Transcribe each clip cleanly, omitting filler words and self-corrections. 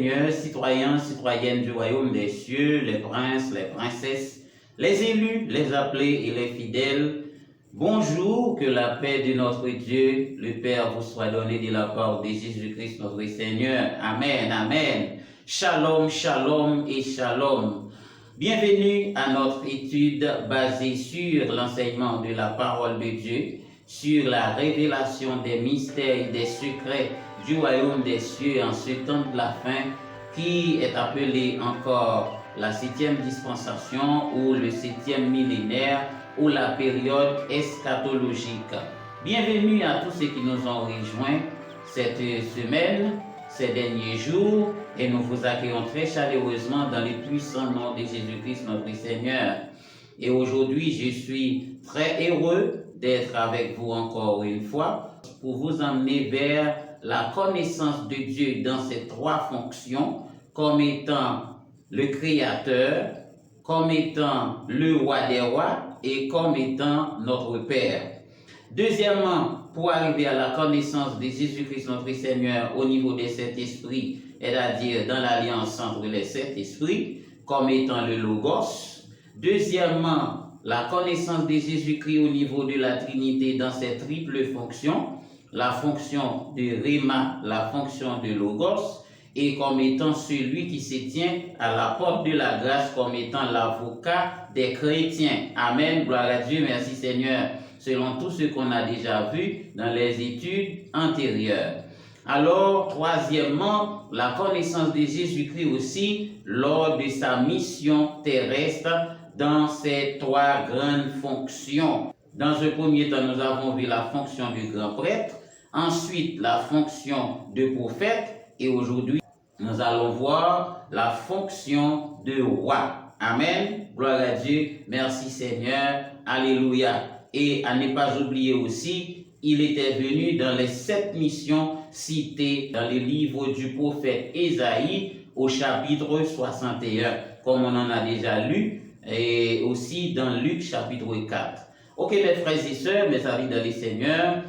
Seigneur, citoyens, citoyennes du royaume des cieux, les princes, les princesses, les élus, les appelés et les fidèles, bonjour, que la paix de notre Dieu, le Père, vous soit donnée de la part de Jésus-Christ notre Seigneur. Amen, amen. Shalom, shalom et shalom. Bienvenue à notre étude basée sur l'enseignement de la parole de Dieu, sur la révélation des mystères et des secrets du royaume des cieux en ce temps de la fin, qui est appelé encore la 7e dispensation ou le 7e millénaire ou la période eschatologique. Bienvenue à tous ceux qui nous ont rejoints cette semaine, ces derniers jours, et nous vous accueillons très chaleureusement dans le puissant nom de Jésus-Christ notre Seigneur. Et aujourd'hui, je suis très heureux d'être avec vous encore une fois pour vous emmener vers la connaissance de Dieu dans ses trois fonctions, comme étant le Créateur, comme étant le Roi des rois et comme étant notre Père. Deuxièmement, pour arriver à la connaissance de Jésus-Christ notre Seigneur au niveau des sept esprits, c'est-à-dire dans l'alliance entre les sept esprits, comme étant le Logos. Deuxièmement, la connaissance de Jésus-Christ au niveau de la Trinité dans ses triples fonctions, la fonction de Rhéma, la fonction de Logos, et comme étant celui qui se tient à la porte de la grâce, comme étant l'avocat des chrétiens. Amen, gloire à Dieu, merci Seigneur, selon tout ce qu'on a déjà vu dans les études antérieures. Alors, troisièmement, la connaissance de Jésus-Christ aussi lors de sa mission terrestre dans ces trois grandes fonctions. Dans un premier temps, nous avons vu la fonction du grand prêtre, ensuite la fonction de prophète, et aujourd'hui, nous allons voir la fonction de roi. Amen. Gloire à Dieu. Merci Seigneur. Alléluia. Et à ne pas oublier aussi, il était venu dans les 7 missions citées dans le livre du prophète Ésaïe au chapitre 61, comme on en a déjà lu, et aussi dans Luc chapitre 4. Ok, mes frères et sœurs, mes amis dans le Seigneur,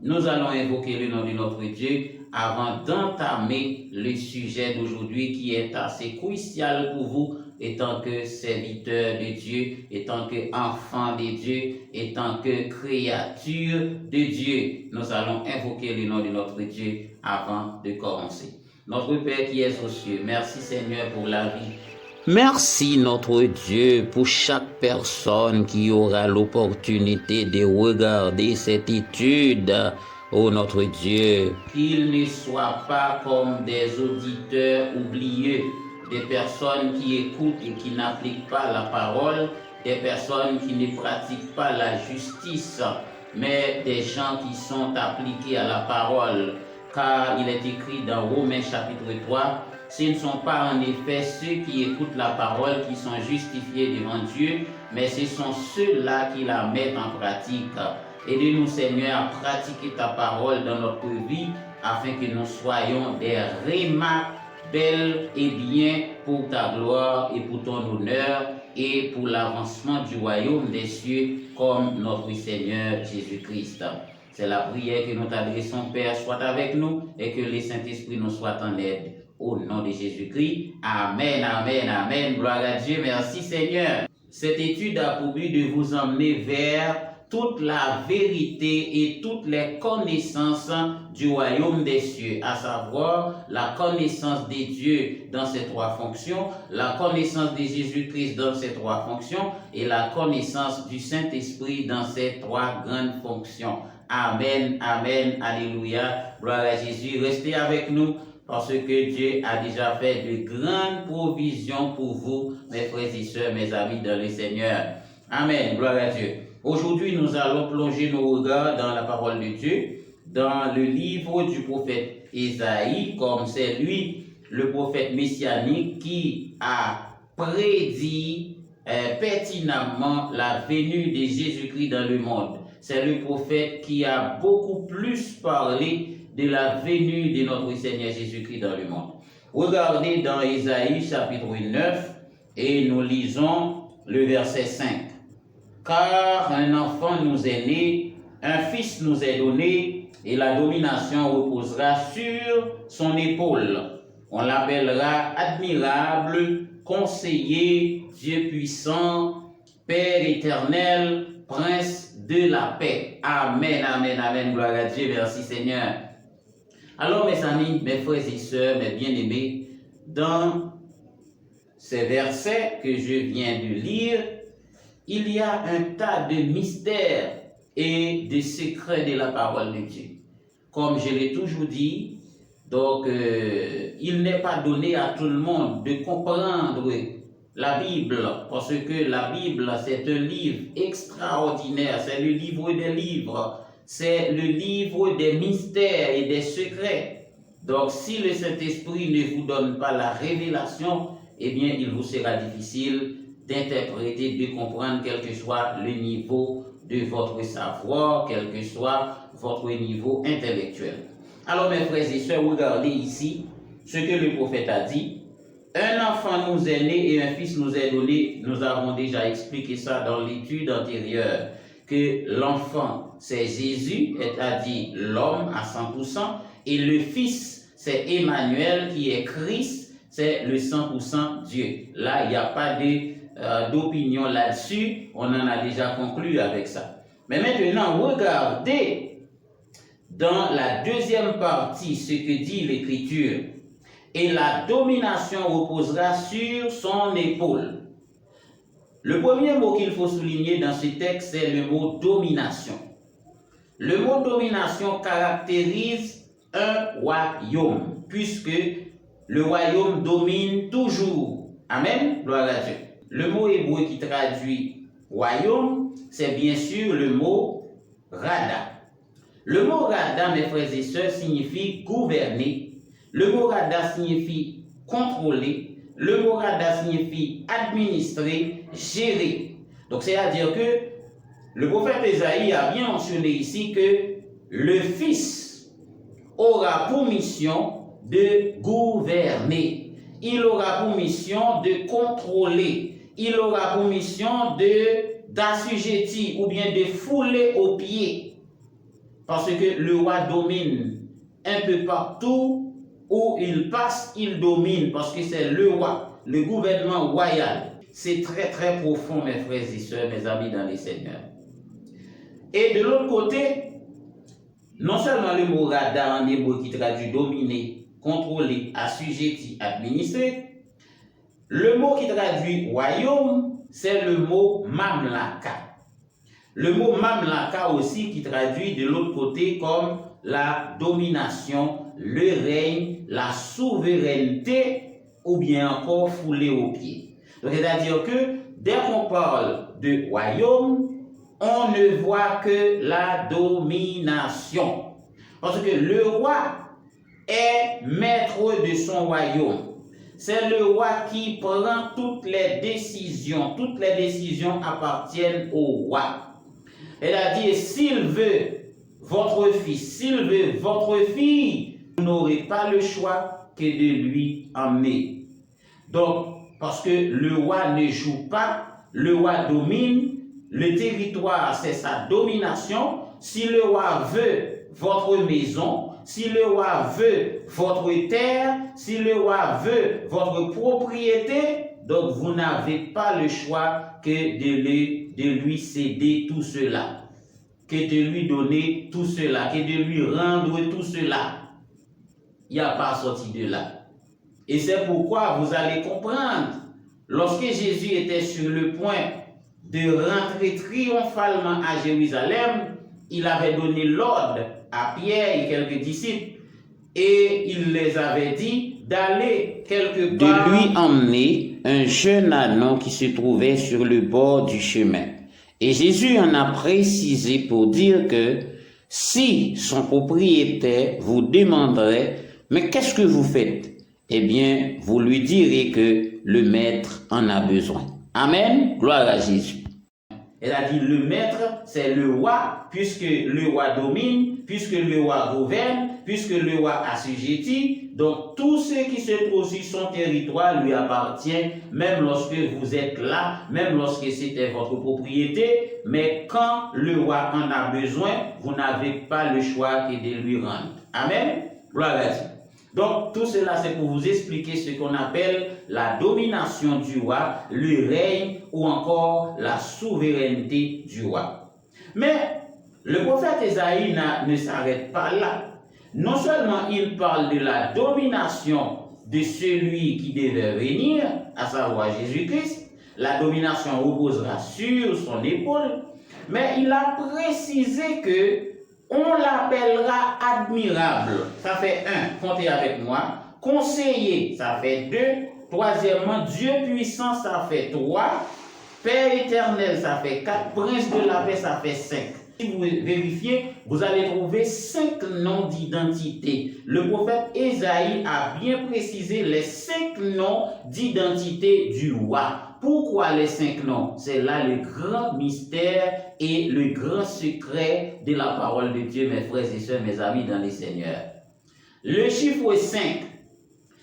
nous allons invoquer le nom de notre Dieu avant d'entamer le sujet d'aujourd'hui qui est assez crucial pour vous, étant que serviteur de Dieu, étant que enfant de Dieu, étant que créature de Dieu. Nous allons invoquer le nom de notre Dieu avant de commencer. Notre Père qui es aux cieux, merci Seigneur pour la vie. Merci notre Dieu pour chaque personne qui aura l'opportunité de regarder cette étude. Oh notre Dieu, qu'ils ne soient pas comme des auditeurs oublieux, des personnes qui écoutent et qui n'appliquent pas la parole, des personnes qui ne pratiquent pas la justice, mais des gens qui sont appliqués à la parole. Car il est écrit dans Romains chapitre 3, ce ne sont pas en effet ceux qui écoutent la parole qui sont justifiés devant Dieu, mais ce sont ceux-là qui la mettent en pratique. Aide-nous, Seigneur, à pratiquer ta parole dans notre vie, afin que nous soyons des Rhéma belles et bien pour ta gloire et pour ton honneur et pour l'avancement du royaume des cieux comme notre Seigneur Jésus-Christ. C'est la prière que nous t'adressons, Père, soit avec nous et que le Saint-Esprit nous soit en aide. Au nom de Jésus-Christ. Amen, amen, amen. Gloire à Dieu. Merci Seigneur. Cette étude a pour but de vous emmener vers toute la vérité et toutes les connaissances du royaume des cieux, à savoir la connaissance de Dieu dans ses trois fonctions, la connaissance de Jésus-Christ dans ses trois fonctions et la connaissance du Saint-Esprit dans ses trois grandes fonctions. Amen, amen, alléluia. Gloire à Jésus. Restez avec nous, parce que Dieu a déjà fait de grandes provisions pour vous, mes frères et sœurs, mes amis dans le Seigneur. Amen, gloire à Dieu. Aujourd'hui, nous allons plonger nos regards dans la parole de Dieu, dans le livre du prophète Ésaïe, comme c'est lui, le prophète messianique, qui a prédit pertinemment la venue de Jésus-Christ dans le monde. C'est le prophète qui a beaucoup plus parlé de la venue de notre Seigneur Jésus-Christ dans le monde. Regardez dans Ésaïe chapitre 9 et nous lisons le verset 5. Car un enfant nous est né, un fils nous est donné, et la domination reposera sur son épaule. On l'appellera admirable, conseiller, Dieu puissant, Père éternel, Prince de la paix. Amen, amen, amen. Gloire à Dieu. Merci Seigneur. Alors mes amis, mes frères et sœurs, mes bien-aimés, dans ces versets que je viens de lire, il y a un tas de mystères et de secrets de la parole de Dieu. Comme je l'ai toujours dit, donc il n'est pas donné à tout le monde de comprendre la Bible, parce que la Bible c'est un livre extraordinaire, c'est le livre des livres, c'est le livre des mystères et des secrets. Donc si le Saint-Esprit ne vous donne pas la révélation, eh bien il vous sera difficile d'interpréter, de comprendre quel que soit le niveau de votre savoir, quel que soit votre niveau intellectuel. Alors mes frères et sœurs, regardez ici ce que le prophète a dit. Un enfant nous est né et un fils nous est donné. Nous avons déjà expliqué ça dans l'étude antérieure, que l'enfant c'est Jésus, c'est-à-dire l'homme à 100%, et le fils c'est Emmanuel qui est Christ, c'est le 100% Dieu. Là, il n'y a pas d'opinion là-dessus, on en a déjà conclu avec ça. Mais maintenant, regardez dans la deuxième partie ce que dit l'Écriture. Et la domination reposera sur son épaule. Le premier mot qu'il faut souligner dans ce texte, c'est le mot domination. Le mot domination caractérise un royaume, puisque le royaume domine toujours. Amen, gloire à Dieu. Le mot hébreu qui traduit royaume, c'est bien sûr le mot rada. Le mot rada, mes frères et sœurs, signifie gouverner. Le mot rada signifie contrôler. Le mot rada signifie administrer, gérer. Donc, c'est-à-dire que le prophète Ésaïe a bien mentionné ici que le Fils aura pour mission de gouverner. Il aura pour mission de contrôler. Il aura pour mission d'assujettir ou bien de fouler aux pieds. Parce que le roi domine un peu partout où il passe, il domine parce que c'est le roi, le gouvernement royal. C'est très très profond, mes frères et sœurs, mes amis dans les seigneurs. Et de l'autre côté, non seulement le mot rada en hébreu qui traduit dominer, contrôler, assujetti, administrer, le mot qui traduit royaume, c'est le mot mamlaka. Le mot mamlaka aussi qui traduit de l'autre côté comme la domination, le règne, la souveraineté ou bien encore fouler aux pieds. C'est-à-dire que dès qu'on parle de royaume, on ne voit que la domination. Parce que le roi est maître de son royaume. C'est le roi qui prend toutes les décisions. Toutes les décisions appartiennent au roi. Elle a dit, s'il veut votre fils, s'il veut votre fille, vous n'aurez pas le choix que de lui emmener. Donc, parce que le roi ne joue pas, le roi domine, le territoire c'est sa domination. Si le roi veut votre maison, si le roi veut votre terre, si le roi veut votre propriété, donc vous n'avez pas le choix que de lui céder tout cela, que de lui donner tout cela, que de lui rendre tout cela. Il n'y a pas sorti de là. Et c'est pourquoi vous allez comprendre, lorsque Jésus était sur le point de rentrer triomphalement à Jérusalem, il avait donné l'ordre à Pierre et quelques disciples, et il les avait dit d'aller quelque part, de lui emmener un jeune ânon qui se trouvait sur le bord du chemin. Et Jésus en a précisé pour dire que si son propriétaire vous demanderait, mais qu'est-ce que vous faites? Eh bien, vous lui direz que le maître en a besoin. Amen. Gloire à Jésus. Elle a dit le maître, c'est le roi, puisque le roi domine, puisque le roi gouverne, puisque le roi assujettit. Donc, tout ce qui se trouve sur son territoire lui appartient, même lorsque vous êtes là, même lorsque c'était votre propriété. Mais quand le roi en a besoin, vous n'avez pas le choix que de lui rendre. Amen. Gloire à Dieu. Donc tout cela c'est pour vous expliquer ce qu'on appelle la domination du roi, le règne ou encore la souveraineté du roi. Mais le prophète Ésaïe ne s'arrête pas là. Non seulement il parle de la domination de celui qui devait venir, à savoir Jésus-Christ, la domination reposera sur son épaule, mais il a précisé que on l'appellera admirable, ça fait 1, comptez avec moi, conseiller, ça fait 2, troisièmement, Dieu puissant, ça fait 3, Père éternel, ça fait 4, Prince de la paix, ça fait 5. Si vous vérifiez, vous allez trouver 5 noms d'identité. Le prophète Ésaïe a bien précisé les 5 noms d'identité du roi. Pourquoi les 5 noms? C'est là le grand mystère et le grand secret de la parole de Dieu, mes frères et sœurs, mes amis dans les Seigneurs. Le chiffre 5,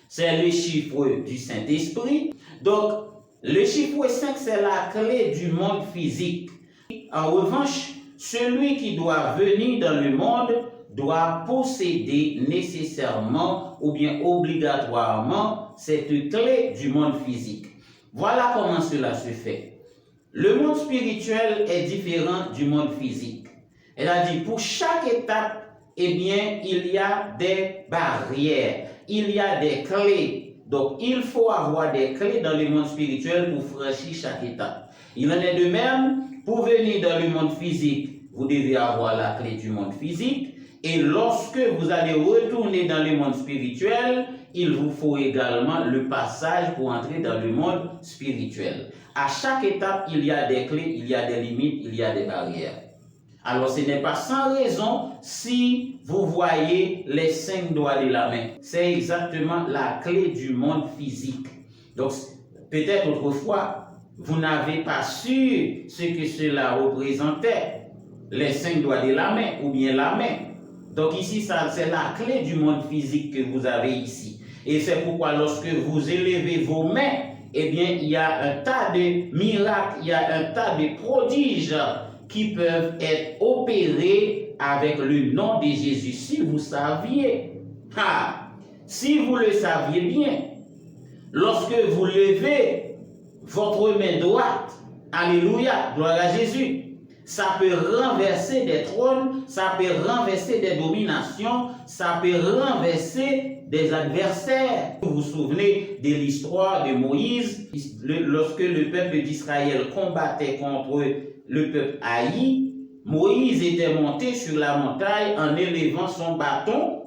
c'est le chiffre du Saint-Esprit. Donc, le chiffre 5, c'est la clé du monde physique. En revanche, celui qui doit venir dans le monde doit posséder nécessairement ou bien obligatoirement cette clé du monde physique. Voilà comment cela se fait. Le monde spirituel est différent du monde physique. Elle a dit, pour chaque étape, eh bien, il y a des barrières, il y a des clés. Donc, il faut avoir des clés dans le monde spirituel pour franchir chaque étape. Il en est de même, pour venir dans le monde physique, vous devez avoir la clé du monde physique. Et lorsque vous allez retourner dans le monde spirituel, il vous faut également le passage pour entrer dans le monde spirituel. À chaque étape, il y a des clés, il y a des limites, il y a des barrières. Alors ce n'est pas sans raison si vous voyez les 5 doigts de la main. C'est exactement la clé du monde physique. Donc peut-être autrefois, vous n'avez pas su ce que cela représentait, les 5 doigts de la main ou bien la main. Donc ici, c'est la clé du monde physique que vous avez ici. Et c'est pourquoi lorsque vous élevez vos mains, eh bien, il y a un tas de miracles, il y a un tas de prodiges qui peuvent être opérés avec le nom de Jésus. Si vous saviez, si vous le saviez bien, lorsque vous levez votre main droite, alléluia, gloire à Jésus, ça peut renverser des trônes, ça peut renverser des dominations, ça peut renverser des adversaires. Vous vous souvenez de l'histoire de Moïse, lorsque le peuple d'Israël combattait contre le peuple haï, Moïse était monté sur la montagne en élevant son bâton,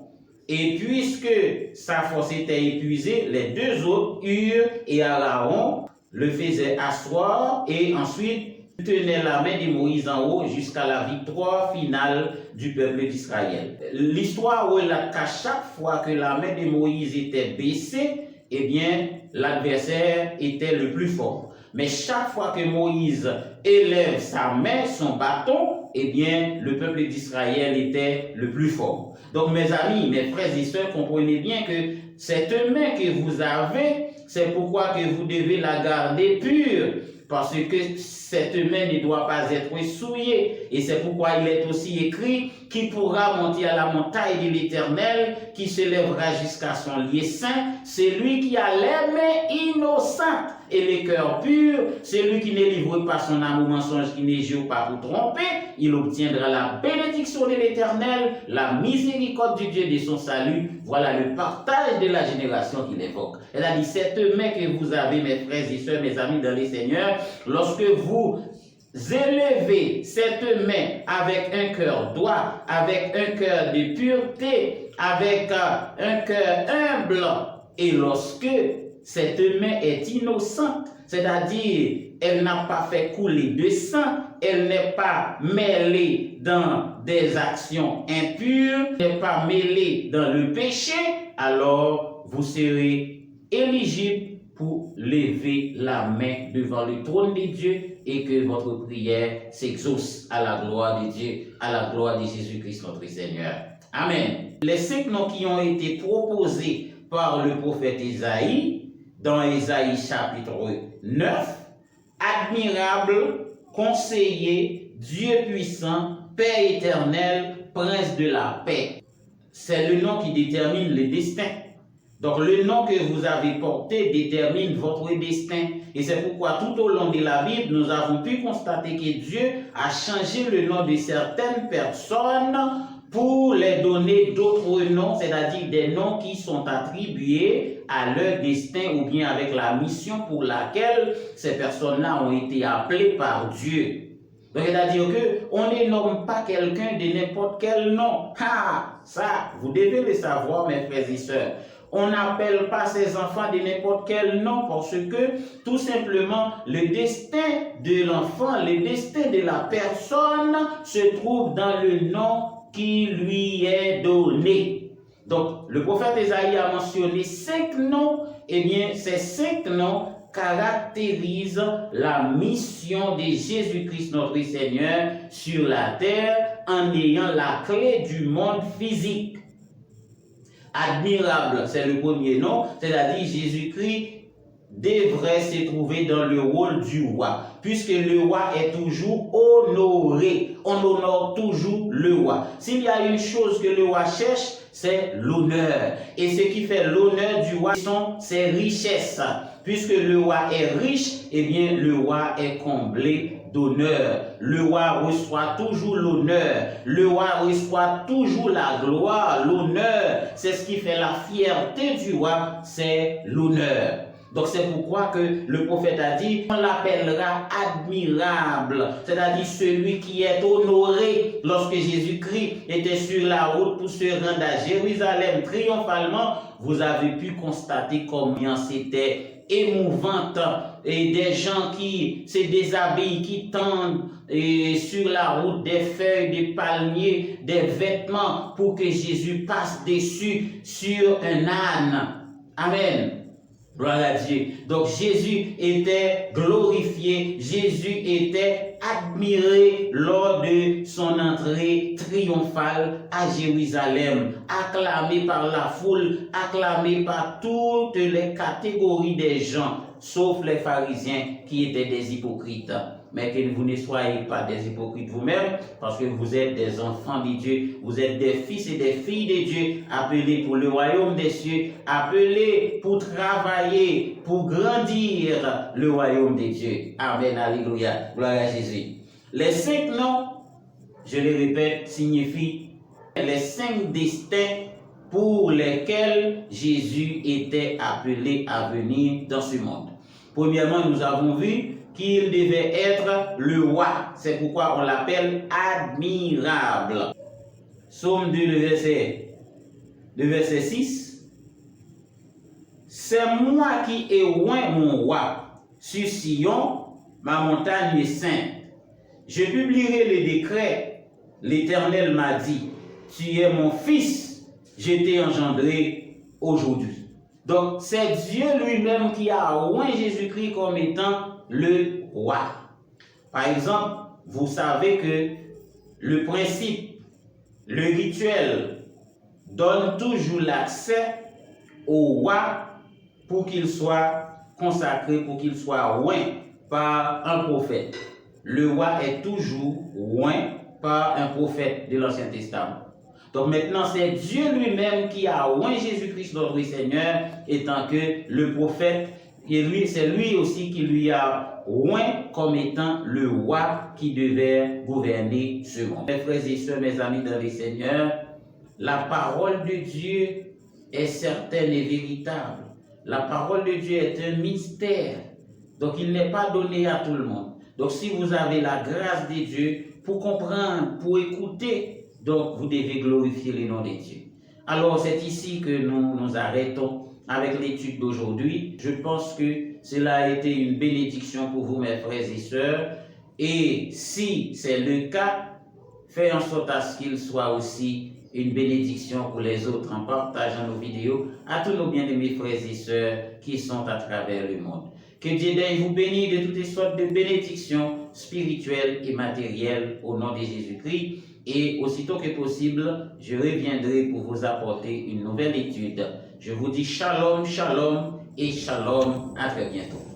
et puisque sa force était épuisée, les 2 autres, Hur et Aaron, le faisaient asseoir et ensuite tenait la main de Moïse en haut jusqu'à la victoire finale du peuple d'Israël. L'histoire relate qu'à chaque fois que la main de Moïse était baissée, eh bien, l'adversaire était le plus fort. Mais chaque fois que Moïse élève sa main, son bâton, eh bien, le peuple d'Israël était le plus fort. Donc, mes amis, mes frères et sœurs, comprenez bien que cette main que vous avez, c'est pourquoi que vous devez la garder pure. Parce que cette main ne doit pas être souillée. Et c'est pourquoi il est aussi écrit qui pourra monter à la montagne de l'Éternel, qui se lèvera jusqu'à son lieu saint. C'est lui qui a les mains innocentes et les cœurs purs. C'est lui qui ne livre pas son âme au mensonge, qui ne joue pas pour tromper. Il obtiendra la bénédiction de l'Éternel, la miséricorde du Dieu de son salut. Voilà le partage de la génération qu'il évoque. Elle a dit, cette main que vous avez, mes frères et sœurs, mes amis dans les Seigneurs, lorsque vous élevez cette main avec un cœur droit, avec un cœur de pureté, avec un cœur humble, et lorsque cette main est innocente, c'est-à-dire elle n'a pas fait couler de sang, elle n'est pas mêlée dans des actions impures, n'est pas mêlée dans le péché, alors vous serez éligible pour lever la main devant le trône de Dieu et que votre prière s'exauce à la gloire de Dieu, à la gloire de Jésus-Christ notre Seigneur. Amen. Les 5 noms qui ont été proposés par le prophète Ésaïe, dans Ésaïe chapitre 9, admirable, conseiller, Dieu puissant, Père éternel, Prince de la paix. C'est le nom qui détermine le destin. Donc le nom que vous avez porté détermine votre destin. Et c'est pourquoi tout au long de la Bible, nous avons pu constater que Dieu a changé le nom de certaines personnes pour les donner d'autres noms, c'est-à-dire des noms qui sont attribués à leur destin ou bien avec la mission pour laquelle ces personnes-là ont été appelées par Dieu. Donc, c'est-à-dire qu'on ne nomme pas quelqu'un de n'importe quel nom. Ah, ça, vous devez le savoir, mes frères et sœurs. On n'appelle pas ses enfants de n'importe quel nom parce que, tout simplement, le destin de l'enfant, le destin de la personne se trouve dans le nom qui lui est donné. Donc, le prophète Ésaïe a mentionné 5 noms. Eh bien, ces 5 noms caractérisent la mission de Jésus-Christ notre Seigneur sur la terre en ayant la clé du monde physique. Admirable, c'est le premier nom, c'est-à-dire Jésus-Christ devrait se trouver dans le rôle du roi, puisque le roi est toujours honoré. On honore toujours le roi. S'il y a une chose que le roi cherche, c'est l'honneur. Et ce qui fait l'honneur du roi sont ses richesses. Puisque le roi est riche, eh bien le roi est comblé d'honneur. Le roi reçoit toujours l'honneur. Le roi reçoit toujours la gloire, l'honneur. C'est ce qui fait la fierté du roi, c'est l'honneur. Donc c'est pourquoi que le prophète a dit, on l'appellera admirable, c'est-à-dire celui qui est honoré. Lorsque Jésus-Christ était sur la route pour se rendre à Jérusalem triomphalement, vous avez pu constater combien c'était émouvante, et des gens qui se déshabillent, qui tendent sur la route des feuilles de palmier, des vêtements pour que Jésus passe dessus sur un âne. Amen. Gloire à Dieu. Donc Jésus était glorifié, Jésus était admiré lors de son entrée triomphale à Jérusalem, acclamé par la foule, acclamé par toutes les catégories des gens, sauf les pharisiens qui étaient des hypocrites. Mais que vous ne soyez pas des hypocrites vous-même, parce que vous êtes des enfants de Dieu, vous êtes des fils et des filles de Dieu, appelés pour le royaume des cieux, appelés pour travailler, pour grandir le royaume de Dieu. Amen, alléluia, gloire à Jésus. Les 5 noms, je le répète, signifient les 5 destins pour lesquels Jésus était appelé à venir dans ce monde. Premièrement, nous avons vu qu'il devait être le roi. C'est pourquoi on l'appelle admirable. Psaume 2, le verset 6. C'est moi qui ai oint mon roi. Sur Sion, ma montagne est sainte. Je publierai le décret. L'Éternel m'a dit, tu es mon fils, je t'ai engendré aujourd'hui. Donc, c'est Dieu lui-même qui a oint Jésus-Christ comme étant le roi. Par exemple, vous savez que le principe, le rituel, donne toujours l'accès au roi pour qu'il soit consacré, pour qu'il soit oint par un prophète. Le roi est toujours oint par un prophète de l'Ancien Testament. Donc maintenant, c'est Dieu lui-même qui a oint Jésus-Christ notre Seigneur, étant que le prophète, et c'est lui aussi qui lui a oint comme étant le roi qui devait gouverner ce monde. Mes frères et sœurs, mes amis dans le Seigneur, la parole de Dieu est certaine et véritable. La parole de Dieu est un mystère. Donc il n'est pas donné à tout le monde. Donc si vous avez la grâce de Dieu pour comprendre, pour écouter, donc vous devez glorifier le nom de Dieu. Alors c'est ici que nous nous arrêtons avec l'étude d'aujourd'hui. Je pense que cela a été une bénédiction pour vous, mes frères et sœurs. Et si c'est le cas, faites en sorte à ce qu'il soit aussi une bénédiction pour les autres en partageant nos vidéos à tous nos bien-aimés frères et sœurs qui sont à travers le monde. Que Dieu daigne vous bénir de toutes sortes de bénédictions spirituelles et matérielles au nom de Jésus-Christ. Et aussitôt que possible, je reviendrai pour vous apporter une nouvelle étude. Je vous dis shalom, shalom et shalom. À très bientôt.